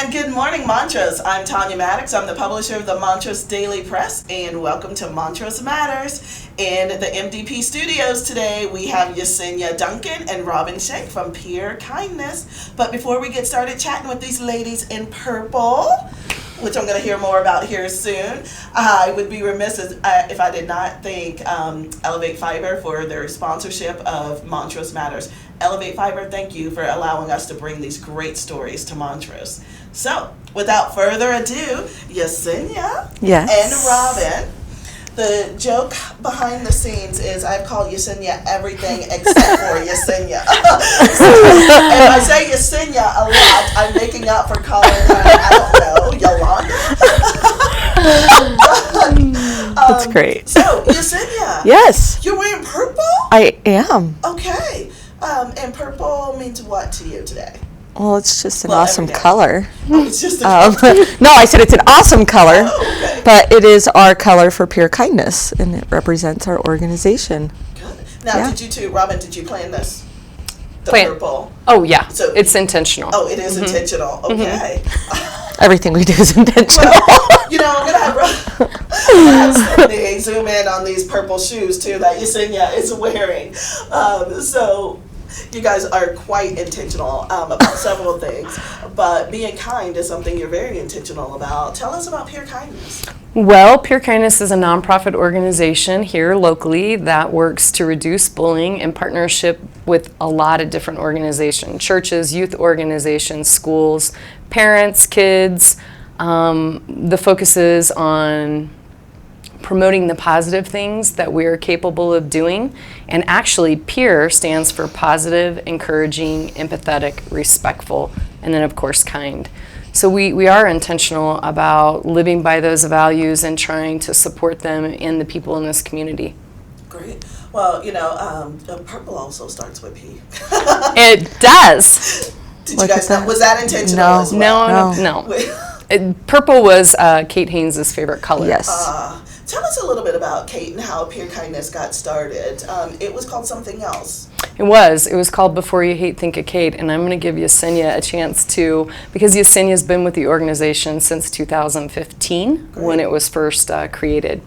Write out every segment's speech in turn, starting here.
And good morning, Montrose. I'm Tonya Maddox. I'm the publisher of the Montrose Daily Press, and welcome to Montrose Matters. In the MDP studios today, we have Yesenia, Duncan, and Robyn, Shank from Pure Kindness. But before we get started chatting with these ladies in purple, which I'm going to hear more about here soon, I would be remiss if I did not thank Elevate Fiber for their sponsorship of Montrose Matters. Elevate Fiber, thank you for allowing us to bring these great stories to Montrose. So, without further ado, Yesenia and Robyn. The joke behind the scenes is I've called Yesenia everything except for Yesenia. And I say Yesenia a lot. I'm making up for calling her, I don't know, Yolanda. That's great. So, Yesenia. Yes. You're wearing purple? I am. Okay. And purple means what to you today? Well, it's just an awesome color. Oh, it's just no, I said it's an awesome color, okay. But it is our color for Pure Kindness, and it represents our organization. Good. Now, did you two, Robyn, did you plan this? The purple? Oh, yeah. So it's intentional. Oh, it is intentional. Okay. Everything we do is intentional. Well, you know, I'm going to have Cindy zoom in on these purple shoes, too, that Yesenia is wearing. So you guys are quite intentional about several things, but being kind is something you're very intentional about. Tell us about Pure Kindness. Well, Pure Kindness is a nonprofit organization here locally that works to reduce bullying in partnership with a lot of different organizations, churches, youth organizations, schools, parents, kids. The focus is on promoting the positive things that we are capable of doing. And actually, PURE stands for positive, encouraging, empathetic, respectful, and then of course kind. So we are intentional about living by those values and trying to support them and the people in this community. Great. Well, you know, purple also starts with P. It does. Did you guys know? Was that intentional as well? No. Purple was Kate Haynes' favorite color. Yes. Tell us a little bit about Kate and how Pure Kindness got started. It was called something else. It was called Before You Hate, Think of Kate, and I'm going to give Yesenia a chance to, because Yesenia's been with the organization since 2015 when it was first created.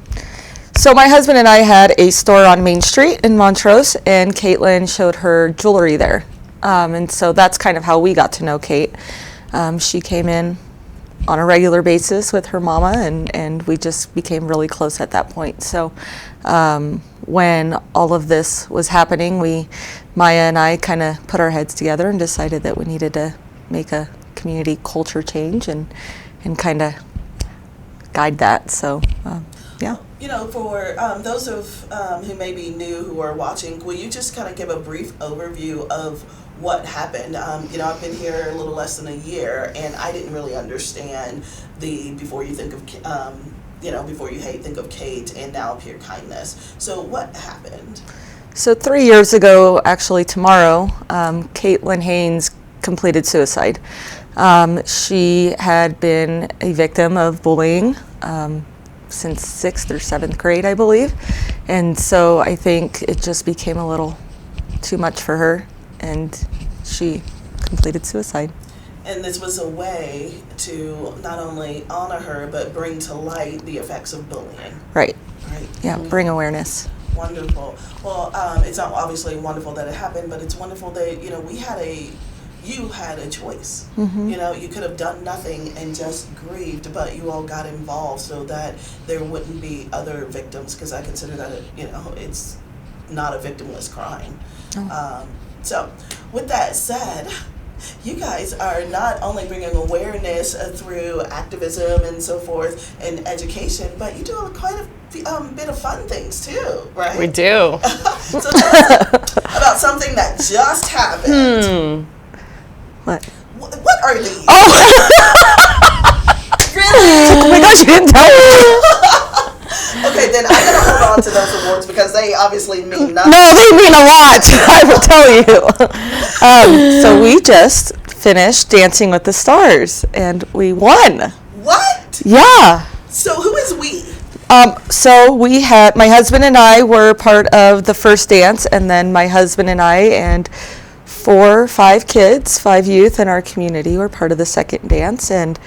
So my husband and I had a store on Main Street in Montrose, and Caitlin showed her jewelry there. And so that's kind of how we got to know Kate. She came in on a regular basis with her mama, and we just became really close at that point. So when all of this was happening, Maya and I kind of put our heads together and decided that we needed to make a community culture change and kind of guide that. So yeah. You know, for those who may be new who are watching, will you just kind of give a brief overview of what happened? You know, I've been here a little less than a year, and I didn't really understand the Before You Think of, Before You Hate, Think of Kate, and now Pure Kindness. So what happened? So 3 years ago, actually tomorrow, Caitlin Haynes completed suicide. She had been a victim of bullying since 6th or 7th grade, I believe. And so I think it just became a little too much for her, and she completed suicide. And this was a way to not only honor her, but bring to light the effects of bullying. Right. Right. Yeah, bring awareness. Wonderful. Well, it's not obviously wonderful that it happened, but it's wonderful that, you know, you had a choice. Mm-hmm. You know, you could have done nothing and just grieved, but you all got involved so that there wouldn't be other victims, because I consider that, it's not a victimless crime. Oh. So, with that said, you guys are not only bringing awareness through activism and so forth and education, but you do quite a bit of fun things too, right? We do. So tell us about something that just happened. What are these? Oh! Really? Oh my gosh, you didn't tell me. Okay, then I'm going to hold on to those awards because they obviously mean nothing. No, they mean a lot, I will tell you. So we just finished Dancing with the Stars, and we won. What? Yeah. So who is we? So we had, my husband and I were part of the first dance, and then my husband and I and 5 kids, 5 youth in our community were part of the second dance, and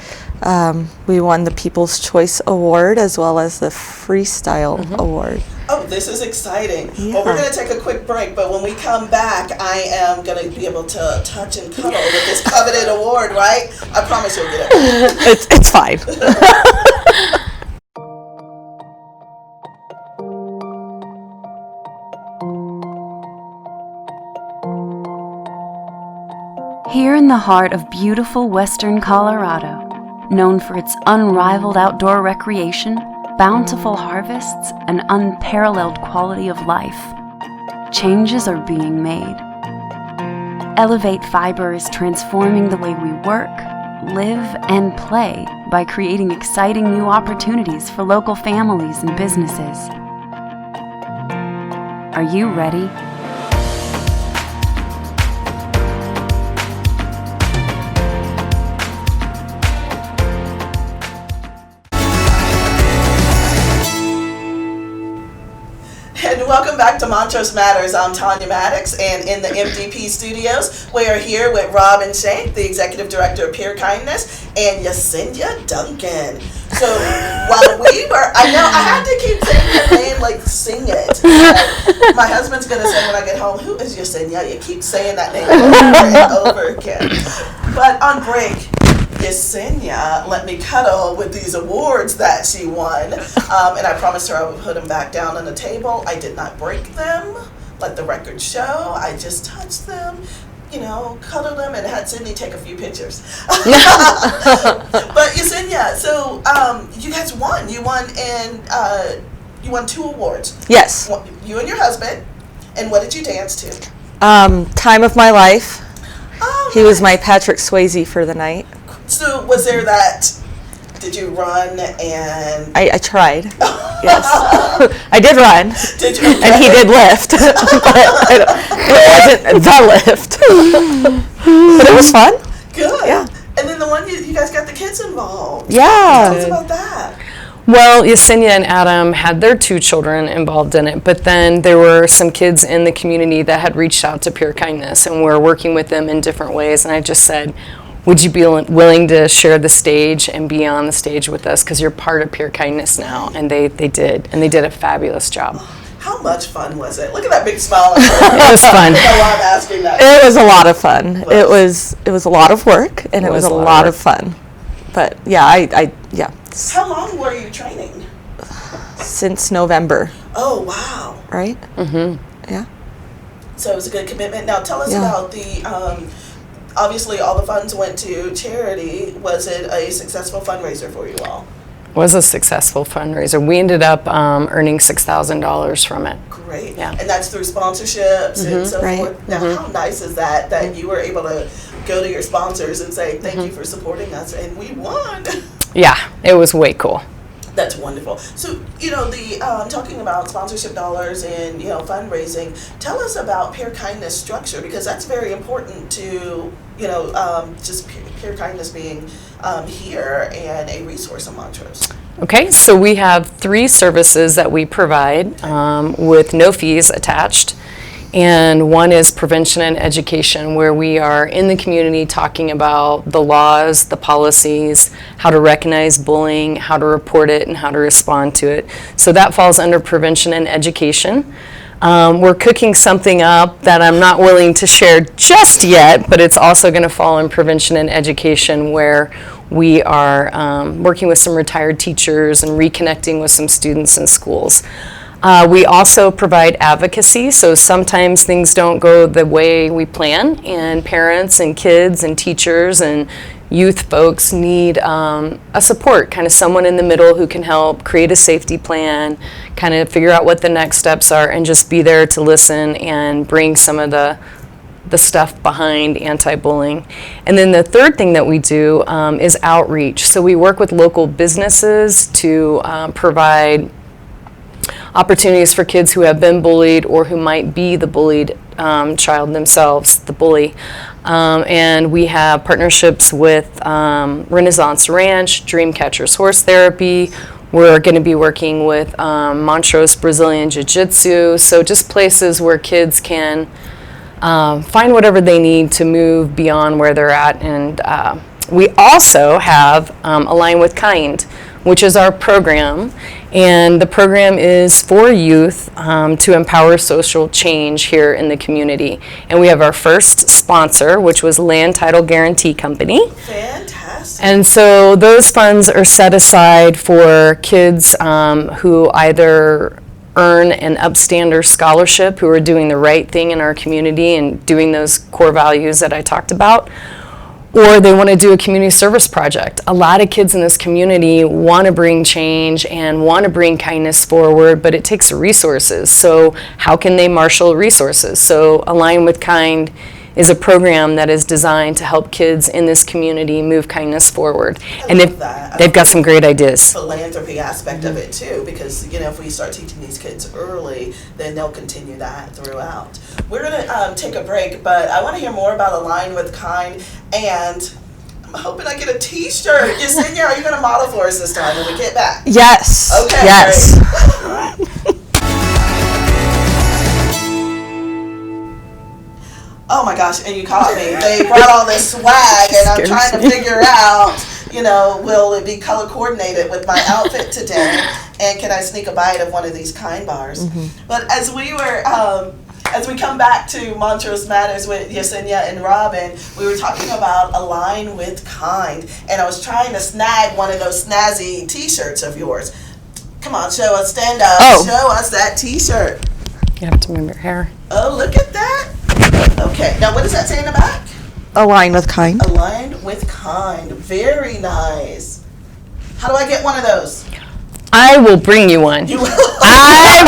we won the People's Choice Award as well as the Freestyle Award. Oh, this is exciting. Yeah. Well, we're going to take a quick break, but when we come back, I am going to be able to touch and cuddle with this coveted award, right? I promise you'll get it. It's fine. Here in the heart of beautiful western Colorado, known for its unrivaled outdoor recreation, bountiful harvests, and unparalleled quality of life, changes are being made. Elevate Fiber is transforming the way we work, live, and play by creating exciting new opportunities for local families and businesses. Are you ready? And welcome back to Montrose Matters. I'm Tonya Maddox, and in the MDP studios, we are here with Robyn Shank, the Executive Director of Peer Kindness, and Yesenia Duncan. So while we were, I know I had to keep saying your name, like sing it. My husband's going to say when I get home, who is Yesenia? You keep saying that name over and over again. But on break, Yesenia let me cuddle with these awards that she won, and I promised her I would put them back down on the table. I did not break them, like the records show. I just touched them, cuddled them, and had Sydney take a few pictures. But Yesenia, so you guys won. You won, and you won 2 awards. Yes. You and your husband. And what did you dance to? Time of My Life. Oh, He was my Patrick Swayze for the night. So was there that? Did you run and? I tried. Yes. I did run. Did you? And he did lift. But it wasn't the lift. But it was fun. Good. Yeah. And then the one you guys got the kids involved. Yeah. Tell us about that. Well, Yesenia and Adam had their 2 children involved in it, but then there were some kids in the community that had reached out to Peer Kindness, and we're working with them in different ways. And I just said, would you be willing to share the stage and be on the stage with us, because you're part of Peer Kindness now? And they did, and they did a fabulous job. How much fun was it? Look at that big smile. On It was fun. I don't know why I'm asking that. It was a lot of fun. It was a lot of work, and it was a lot of fun. But yeah, yeah. How long were you training? Since November. Oh, wow. Right? Mm-hmm. Yeah. So it was a good commitment. Now tell us Yeah. about the, obviously all the funds went to charity. Was it a successful fundraiser for you all? Was a successful fundraiser. We ended up earning $6,000 from it. Great. Yeah. And that's through sponsorships and so Right. forth. Now, how nice is that you were able to go to your sponsors and say, thank you for supporting us, and we won. Yeah, it was way cool. That's wonderful. So, the talking about sponsorship dollars and, fundraising, tell us about Peer Kindness structure, because that's very important to, just Peer Kindness being here and a resource in Montrose. Okay, so we have 3 services that we provide with no fees attached. And one is prevention and education, where we are in the community talking about the laws, the policies, how to recognize bullying, how to report it, and how to respond to it. So that falls under prevention and education. We're cooking something up that I'm not willing to share just yet, but it's also going to fall in prevention and education, where we are working with some retired teachers and reconnecting with some students in schools. We also provide advocacy, so sometimes things don't go the way we plan, and parents and kids and teachers and youth folks need a support, kind of someone in the middle who can help create a safety plan, kind of figure out what the next steps are, and just be there to listen and bring some of the stuff behind anti-bullying. And then the third thing that we do is outreach. So we work with local businesses to provide opportunities for kids who have been bullied or who might be the bullied child themselves, the bully. And we have partnerships with Renaissance Ranch, Dreamcatchers Horse Therapy. We're going to be working with Montrose Brazilian Jiu-Jitsu. So just places where kids can find whatever they need to move beyond where they're at. And we also have Align with Kind, which is our program. And the program is for youth to empower social change here in the community. And we have our first sponsor, which was Land Title Guarantee Company. Fantastic. And so those funds are set aside for kids who either earn an upstander scholarship, who are doing the right thing in our community and doing those core values that I talked about, or they want to do a community service project. A lot of kids in this community want to bring change and want to bring kindness forward, but it takes resources. So how can they marshal resources? So Align with Kind is a program that is designed to help kids in this community move kindness forward. And they've got some great ideas. Philanthropy aspect of it too, because if we start teaching these kids early, then they'll continue that throughout. We're gonna take a break, but I want to hear more about Align with Kind, and I'm hoping I get a T-shirt. Yesenia, are you gonna model for us this time when we get back? Yes. Okay. Yes. Great. Oh my gosh, and you caught me. They brought all this swag, and I'm trying to figure out, will it be color coordinated with my outfit today? And can I sneak a bite of one of these Kind bars? Mm-hmm. But as we come back to Montrose Matters with Yesenia and Robyn, we were talking about Align with Kind, and I was trying to snag one of those snazzy T-shirts of yours. Come on, show us, stand up, Show us that T-shirt. You have to move your hair. Oh, look at that. Okay, now what does that say in the back? Align with Kind. Align with Kind. Very nice. How do I get one of those? I will bring you one. You will? I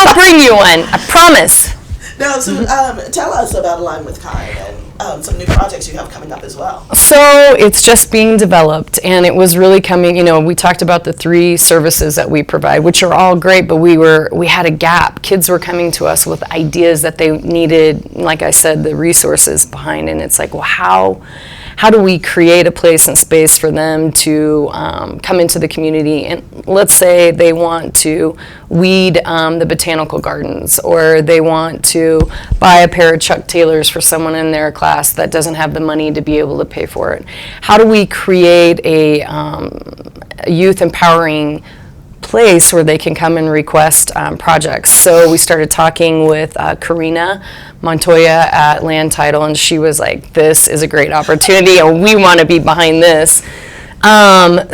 will bring you one. I promise. Now, so tell us about Align with Kind and some new projects you have coming up as well. So it's just being developed, and it was really coming, we talked about the 3 services that we provide, which are all great, but we had a gap. Kids were coming to us with ideas that they needed, like I said, the resources behind, and it's like, well, how do we create a place and space for them to come into the community? And let's say they want to weed the botanical gardens, or they want to buy a pair of Chuck Taylors for someone in their class that doesn't have the money to be able to pay for it. How do we create a youth empowering place where they can come and request projects? So we started talking with Karina Montoya at Land Title, and she was like, this is a great opportunity and we want to be behind this.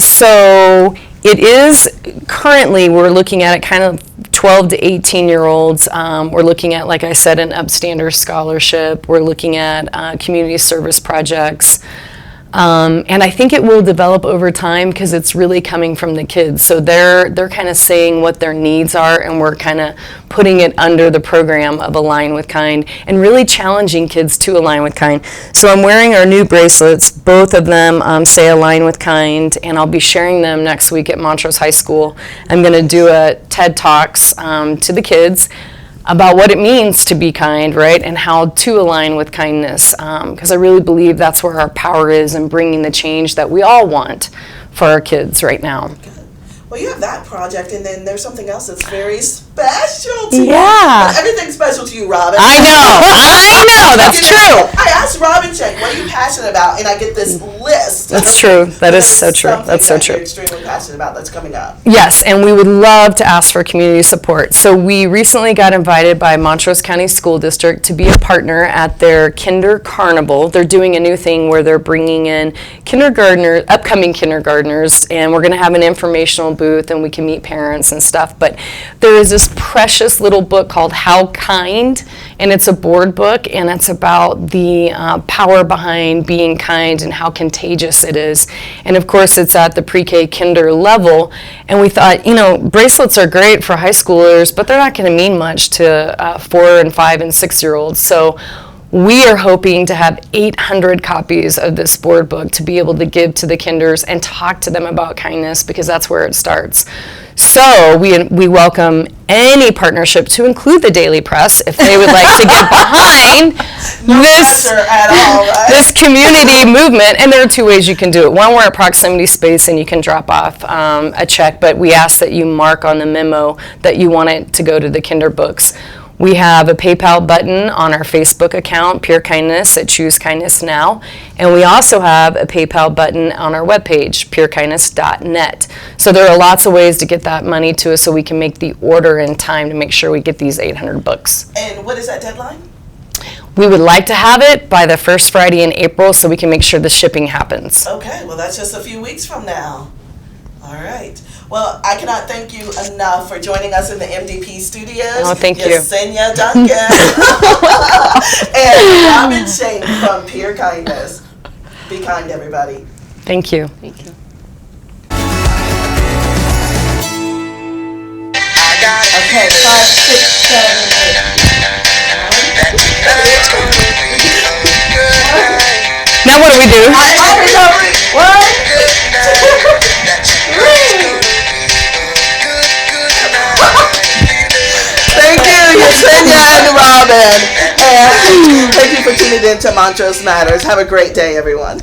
So it is currently, we're looking at it kind of 12 to 18 year olds. We're looking at, like I said, an upstander scholarship. We're looking at community service projects. And I think it will develop over time because it's really coming from the kids. So they're kind of saying what their needs are, and we're kind of putting it under the program of Align with Kind and really challenging kids to align with kind. So I'm wearing our new bracelets. Both of them say Align with Kind, and I'll be sharing them next week at Montrose High School. I'm going to do a TED Talks to the kids about what it means to be kind, right, and how to align with kindness, because I really believe that's where our power is in bringing the change that we all want for our kids right now. Well, you have that project, and then there's something else that's very special to you. Yeah. But everything's special to you, Robyn. I know, that's true. I asked Robyn, Shank, what are you passionate about? And I get this list. That's true. That is so true. That's so true. You're extremely passionate about that's coming up. Yes, and we would love to ask for community support. So we recently got invited by Montrose County School District to be a partner at their Kinder Carnival. They're doing a new thing where they're bringing in upcoming kindergartners, and we're going to have an informational booth, and we can meet parents and stuff. But there is this precious little book called How Kind, and it's a board book, and it's about the power behind being kind and how contagious it is. And of course, it's at the pre-K kinder level. And we thought, bracelets are great for high schoolers, but they're not going to mean much to 4 and 5 and 6 year olds. So we are hoping to have 800 copies of this board book to be able to give to the kinders and talk to them about kindness, because that's where it starts. So we welcome any partnership, to include the Daily Press, if they would like to get behind this community movement. And there are 2 ways you can do it. One, we're at proximity space and you can drop off a check, but we ask that you mark on the memo that you want it to go to the Kinder books. We have a PayPal button on our Facebook account, Pure Kindness at Choose Kindness Now. And we also have a PayPal button on our webpage, purekindness.net. So there are lots of ways to get that money to us so we can make the order in time to make sure we get these 800 books. And what is that deadline? We would like to have it by the first Friday in April so we can make sure the shipping happens. Okay, well, that's just a few weeks from now. All right. Well, I cannot thank you enough for joining us in the MDP studios. Oh, thank you. Yesenia, Duncan, and Robyn Shank from Pure Kindness. Be kind, everybody. Thank you. Thank you. Okay, 5, 6, 7, 8. Now what do we do? I don't know. 1, 2, 3. Thank you, Yesenia and Robyn. And thank you for tuning in to Montrose Matters. Have a great day, everyone.